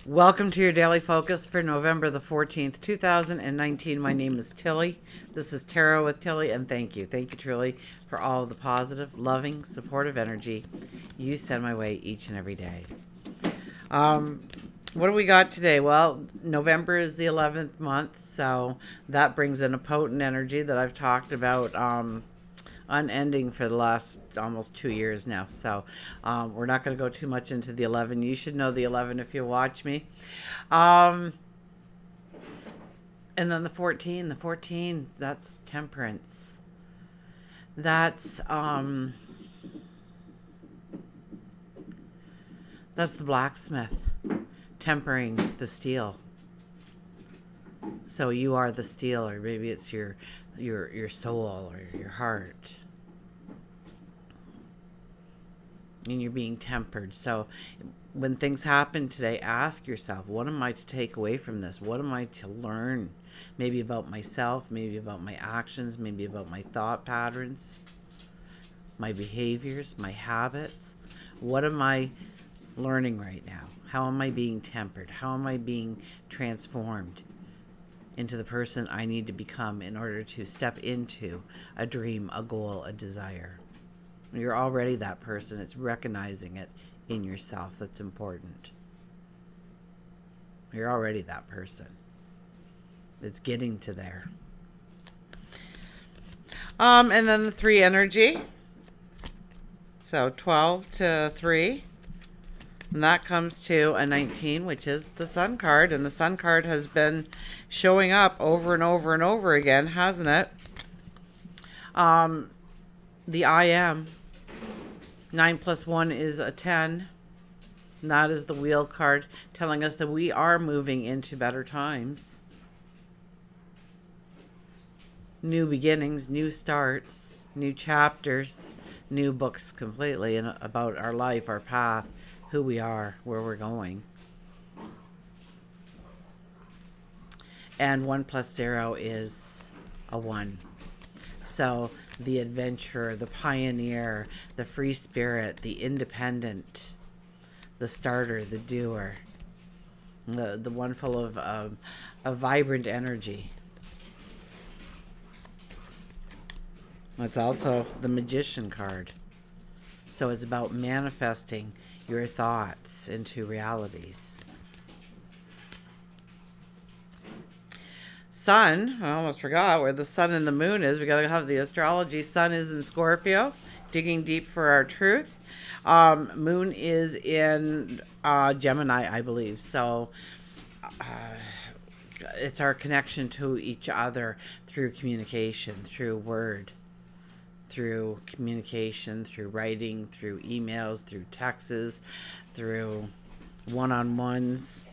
Welcome to your daily focus for November the 14th, 2019. My name is Tilly. This is Tarot with Tilly, and thank you. Thank you truly for all of the positive, loving, supportive energy you send my way each and every day. What do we got today? Well, November is the 11th month, so that brings in a potent energy that I've talked about unending for the last almost 2 years now. So we're not going to go too much into the 11. You should know the 11 if you watch me. And then the 14, that's temperance. That's the blacksmith tempering the steel. So you are the steel, or maybe it's your soul or your heart, and you're being tempered. So when things happen today, ask yourself, what am I to take away from this? What am I to learn? Maybe about myself, maybe about my actions, maybe about my thought patterns, my behaviors, my habits. What am I learning right now? How am I being tempered? How am I being transformed into the person I need to become in order to step into a dream, a goal, a desire? You're already that person. It's recognizing it in yourself that's important. You're already that person. It's getting to there. And then the 3 energy. So 12 to 3. And that comes to a 19, which is the Sun card. And the Sun card has been showing up over and over and over again, hasn't it? The I am. 9 plus 1 is a 10. And that is the Wheel card, telling us that we are moving into better times. New beginnings, new starts, new chapters, new books completely about our life, our path, who we are, where we're going. And 1 plus 0 is a 1. So the adventurer, the pioneer, the free spirit, the independent, the starter, the doer, the one full of a vibrant energy. It's also the Magician card. So it's about manifesting your thoughts into realities. Sun, I almost forgot where the sun and the moon is. We got to have the astrology. Sun is in Scorpio, digging deep for our truth. Moon is in Gemini, I believe. So it's our connection to each other through communication, through word, through communication, through writing, through emails, through texts, through one-on-ones.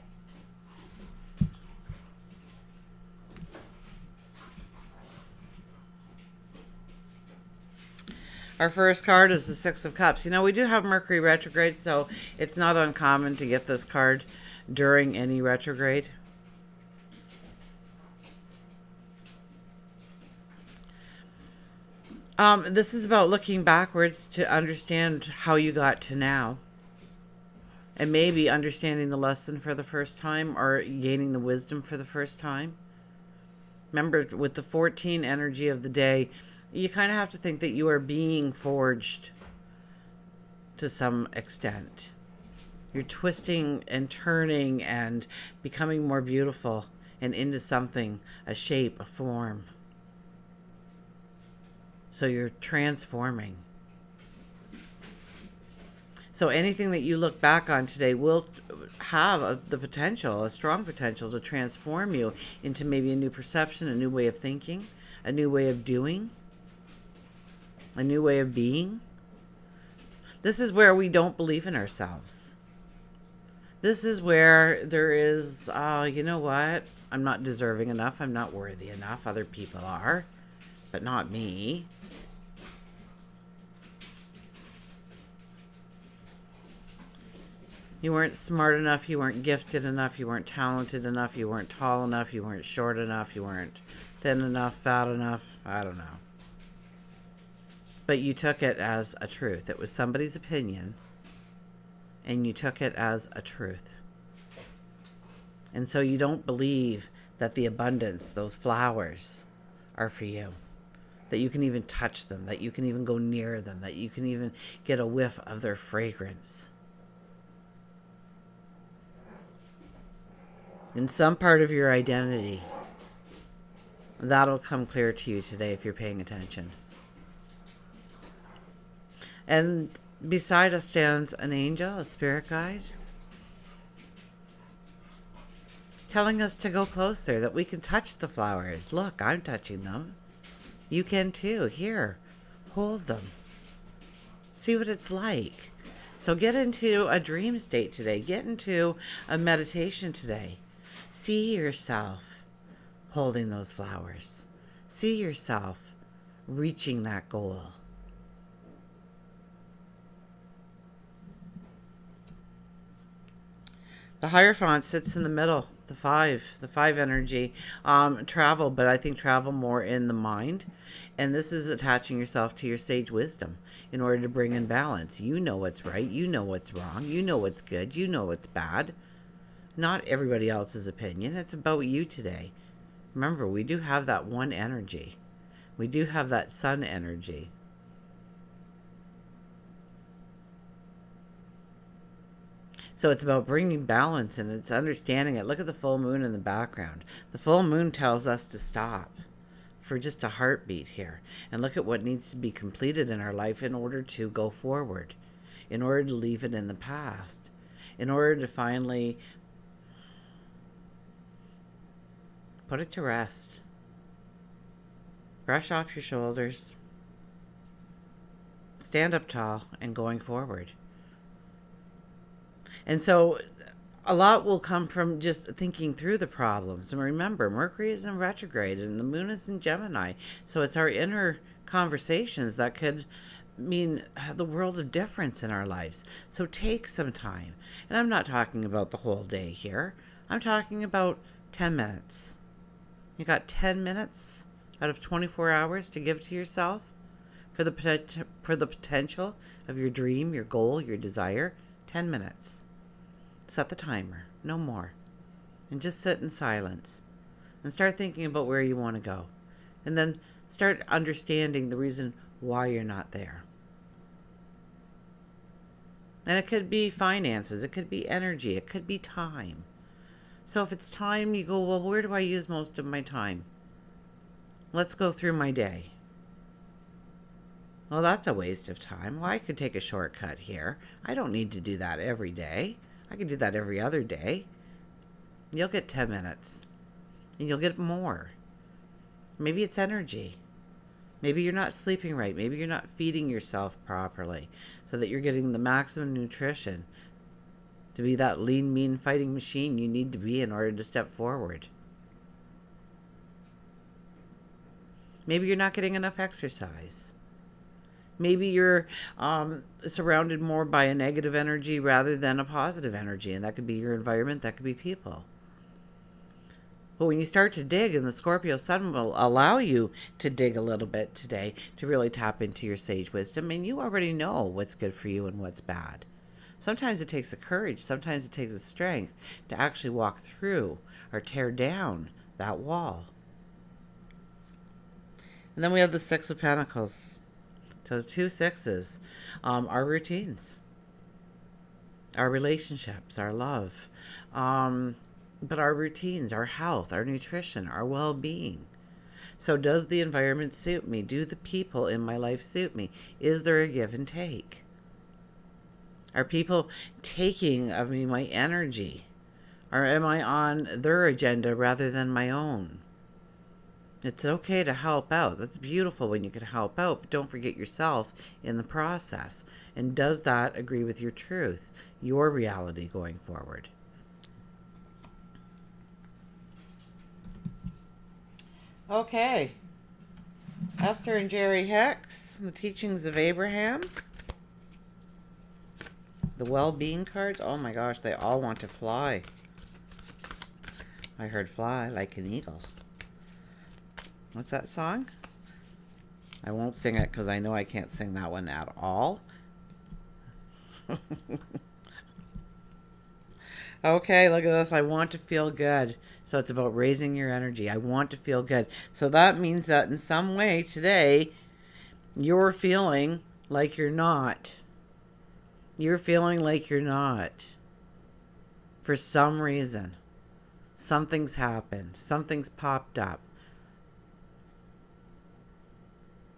Our first card is the 6 of Cups. You know, we do have Mercury retrograde, so it's not uncommon to get this card during any retrograde. This is about looking backwards to understand how you got to now. And maybe understanding the lesson for the first time, or gaining the wisdom for the first time. Remember, with the 14 energy of the day, you kind of have to think that you are being forged to some extent. You're twisting and turning and becoming more beautiful and into something, a shape, a form. So you're transforming. So anything that you look back on today will have the potential, a strong potential, to transform you into maybe a new perception, a new way of thinking, a new way of doing, a new way of being. This is where we don't believe in ourselves. This is where there is, you know what? I'm not deserving enough. I'm not worthy enough. Other people are, but not me. You weren't smart enough, you weren't gifted enough, you weren't talented enough, you weren't tall enough, you weren't short enough, you weren't thin enough, fat enough, I don't know. But you took it as a truth. It was somebody's opinion, and you took it as a truth. And so you don't believe that the abundance, those flowers, are for you. That you can even touch them, that you can even go near them, that you can even get a whiff of their fragrance. In some part of your identity, that'll come clear to you today if you're paying attention. And beside us stands an angel, a spirit guide, telling us to go closer, that we can touch the flowers. Look, I'm touching them. You can too. Here, hold them. See what it's like. So get into a dream state today. Get into a meditation today. See yourself holding those flowers. See yourself reaching that goal. The Hierophant sits in the middle, the five energy, travel, but I think travel more in the mind. And this is attaching yourself to your sage wisdom in order to bring in balance. You know what's right, you know what's wrong, you know what's good, you know what's bad. Not everybody else's opinion. It's about you today. Remember, we do have that one energy. We do have that sun energy. So it's about bringing balance, and it's understanding it. Look at the full moon in the background. The full moon tells us to stop for just a heartbeat here and look at what needs to be completed in our life in order to go forward, in order to leave it in the past, in order to finally put it to rest. Brush off your shoulders. Stand up tall and going forward. And so a lot will come from just thinking through the problems. And remember, Mercury is in retrograde and the moon is in Gemini. So it's our inner conversations that could mean the world of difference in our lives. So take some time. And I'm not talking about the whole day here. I'm talking about 10 minutes. You got 10 minutes out of 24 hours to give to yourself for the potential of your dream, your goal, your desire. 10 minutes. Set the timer, no more. And just sit in silence and start thinking about where you want to go. And then start understanding the reason why you're not there. And it could be finances, it could be energy, it could be time. So if it's time, you go, well, where do I use most of my time? Let's go through my day. Well, that's a waste of time. Well, I could take a shortcut here. I don't need to do that every day. I could do that every other day. You'll get 10 minutes. And you'll get more. Maybe it's energy. Maybe you're not sleeping right. Maybe you're not feeding yourself properly so that you're getting the maximum nutrition to be that lean, mean fighting machine you need to be in order to step forward. Maybe you're not getting enough exercise. Maybe you're surrounded more by a negative energy rather than a positive energy, and that could be your environment, that could be people. But when you start to dig, and the Scorpio sun will allow you to dig a little bit today to really tap into your sage wisdom, and you already know what's good for you and what's bad. Sometimes it takes a courage, sometimes it takes a strength to actually walk through or tear down that wall. And then we have the Six of Pentacles. So 2 sixes, our routines, our relationships, our love, but our routines, our health, our nutrition, our well-being. So does the environment suit me? Do the people in my life suit me? Is there a give and take? Are people taking of me my energy? Or am I on their agenda rather than my own? It's okay to help out. That's beautiful when you can help out, but don't forget yourself in the process. And does that agree with your truth, your reality going forward? Okay. Esther and Jerry Hicks, the teachings of Abraham. The well-being cards. Oh my gosh, they all want to fly. I heard fly like an eagle. What's that song? I won't sing it because I know I can't sing that one at all. Okay, look at this. I want to feel good. So it's about raising your energy. I want to feel good. So that means that in some way today, you're feeling like you're not. You're feeling like you're not. For some reason, something's happened. Something's popped up.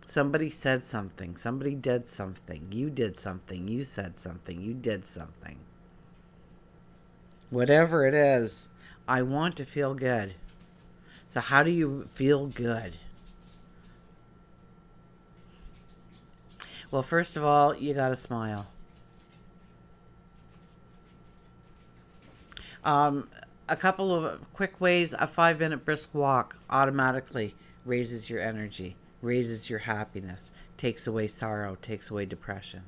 Somebody said something. Somebody did something. You did something. You said something. You did something. Whatever it is, I want to feel good. So how do you feel good? Well, first of all, you got to smile. A couple of quick ways: a 5 minute brisk walk automatically raises your energy, raises your happiness, takes away sorrow, takes away depression.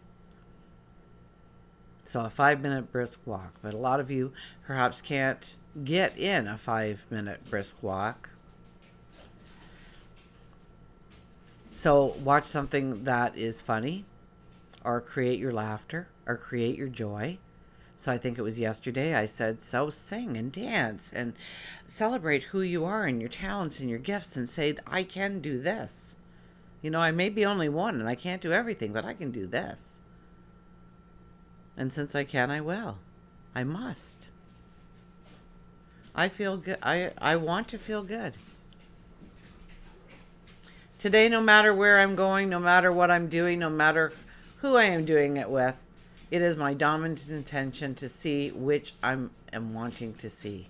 So a 5 minute brisk walk. But a lot of you perhaps can't get in a 5 minute brisk walk. So watch something that is funny, or create your laughter, or create your joy. So I think it was yesterday I said, so sing and dance and celebrate who you are and your talents and your gifts, and say, I can do this. You know, I may be only one and I can't do everything, but I can do this. And since I can, I will. I must. I feel good. I want to feel good. Today, no matter where I'm going, no matter what I'm doing, no matter who I am doing it with, it is my dominant intention to see which I am wanting to see.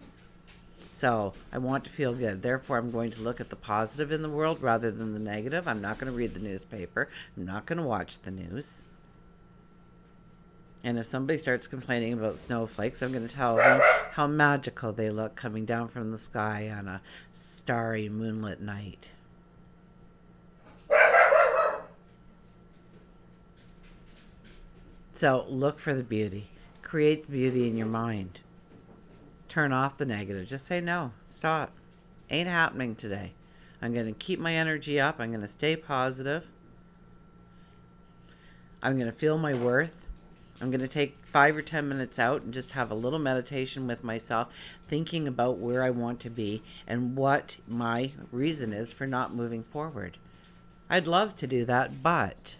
So I want to feel good. Therefore, I'm going to look at the positive in the world rather than the negative. I'm not going to read the newspaper. I'm not going to watch the news. And if somebody starts complaining about snowflakes, I'm going to tell them how magical they look coming down from the sky on a starry, moonlit night. So look for the beauty. Create the beauty in your mind. Turn off the negative. Just say no. Stop. Ain't happening today. I'm going to keep my energy up. I'm going to stay positive. I'm going to feel my worth. I'm going to take 5 or 10 minutes out and just have a little meditation with myself, thinking about where I want to be and what my reason is for not moving forward. I'd love to do that, but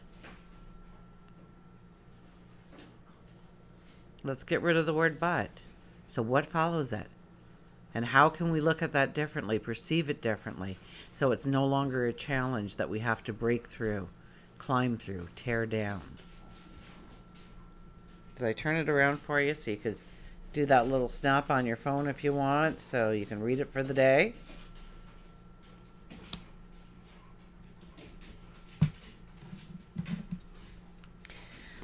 let's get rid of the word but. So what follows it? And how can we look at that differently, perceive it differently, so it's no longer a challenge that we have to break through, climb through, tear down? Did I turn it around for you so you could do that little snap on your phone if you want, so you can read it for the day?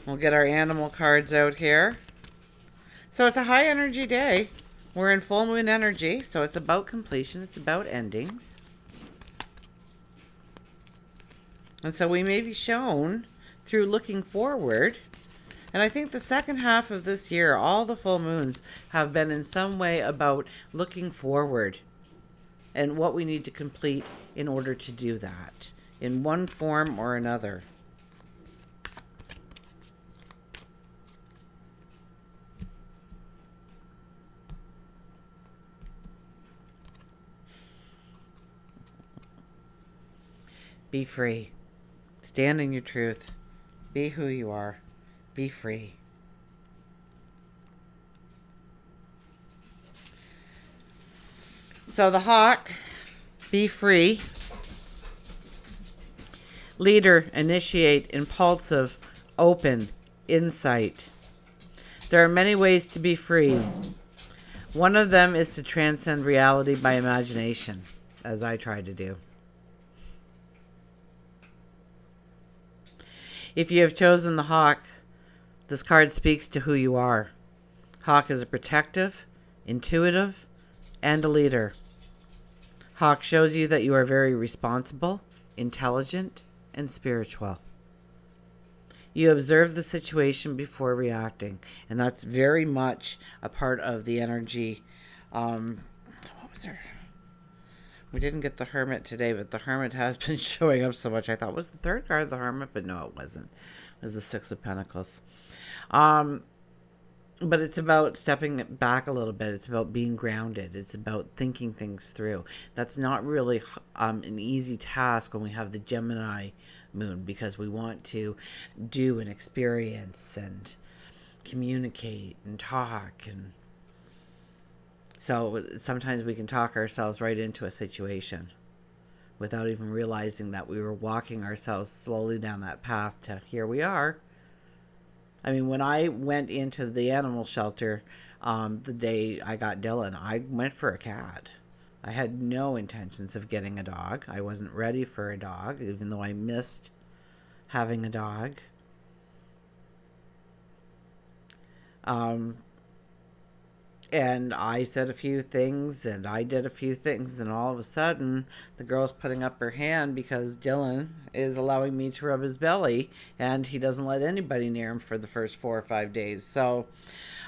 We'll get our animal cards out here. So it's a high energy day. We're in full moon energy, so it's about completion. It's about endings. And so we may be shown through looking forward. And I think the second half of this year, all the full moons have been in some way about looking forward and what we need to complete in order to do that in one form or another. Be free. Stand in your truth. Be who you are. Be free. So the hawk, be free. Leader, initiate, impulsive, open, insight. There are many ways to be free. One of them is to transcend reality by imagination, as I try to do. If you have chosen the hawk, this card speaks to who you are. Hawk is a protective, intuitive, and a leader. Hawk shows you that you are very responsible, intelligent, and spiritual. You observe the situation before reacting, and that's very much a part of the energy. What was her? We didn't get the Hermit today, but the Hermit has been showing up so much. I thought it was the third card of the Hermit, but no, it wasn't. It was the Six of Pentacles. But it's about stepping back a little bit. It's about being grounded. It's about thinking things through. That's not really an easy task when we have the Gemini moon, because we want to do and experience and communicate and talk. And so sometimes we can talk ourselves right into a situation without even realizing that we were walking ourselves slowly down that path to here we are. I mean, when I went into the animal shelter the day I got Dylan, I went for a cat. I had no intentions of getting a dog. I wasn't ready for a dog, even though I missed having a dog. And I said a few things and I did a few things, and all of a sudden the girl's putting up her hand because Dylan is allowing me to rub his belly, and he doesn't let anybody near him for the first 4 or 5 days. So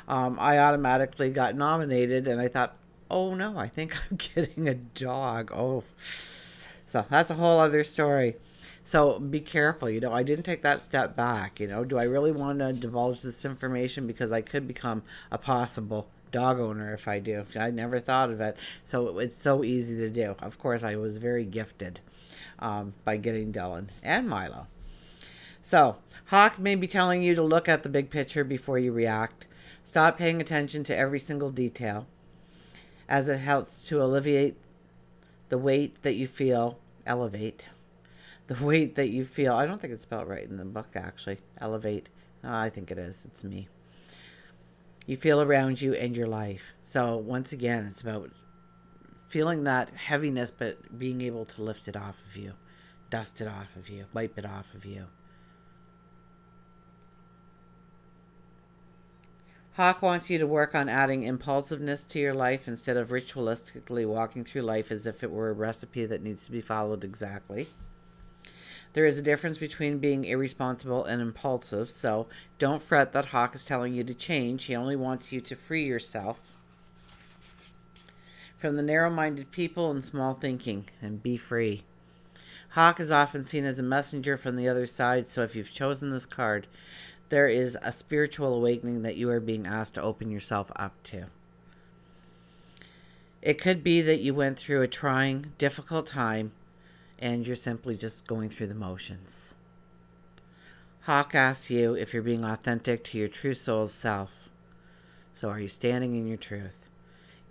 I automatically got nominated, and I thought, oh no, I think I'm getting a dog. Oh, so that's a whole other story. So be careful. I didn't take that step back. Do I really want to divulge this information? Because I could become a possible dog owner if I do. I never thought of it. So it's so easy to do. Of course, I was very gifted by getting Dylan and Milo. So Hawk may be telling you to look at the big picture before you react. Stop paying attention to every single detail, as it helps to alleviate the weight that you feel. Elevate the weight that you feel. I don't think it's spelled right in the book, actually. Elevate. I think it is. It's me. You feel around you and your life. So once again, it's about feeling that heaviness, but being able to lift it off of you, dust it off of you, wipe it off of you. Hawk wants you to work on adding impulsiveness to your life instead of ritualistically walking through life as if it were a recipe that needs to be followed exactly. There is a difference between being irresponsible and impulsive, so don't fret that Hawk is telling you to change. He only wants you to free yourself from the narrow-minded people and small thinking and be free. Hawk is often seen as a messenger from the other side, so if you've chosen this card, there is a spiritual awakening that you are being asked to open yourself up to. It could be that you went through a trying, difficult time and you're simply just going through the motions. Hawk asks you if you're being authentic to your true soul's self. So are you standing in your truth?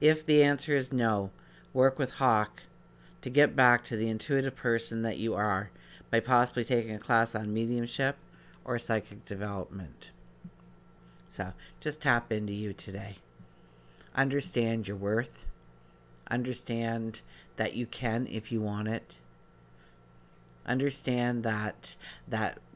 If the answer is no, work with Hawk to get back to the intuitive person that you are by possibly taking a class on mediumship or psychic development. So just tap into you today. Understand your worth. Understand that you can if you want it. Understand that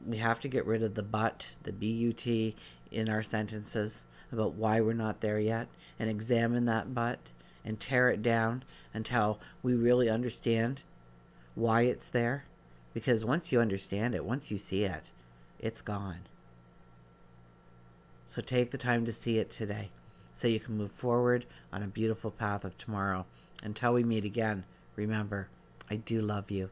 we have to get rid of the but, the B-U-T, in our sentences about why we're not there yet, and examine that but and tear it down until we really understand why it's there. Because once you understand it, once you see it, it's gone. So take the time to see it today so you can move forward on a beautiful path of tomorrow. Until we meet again, remember, I do love you.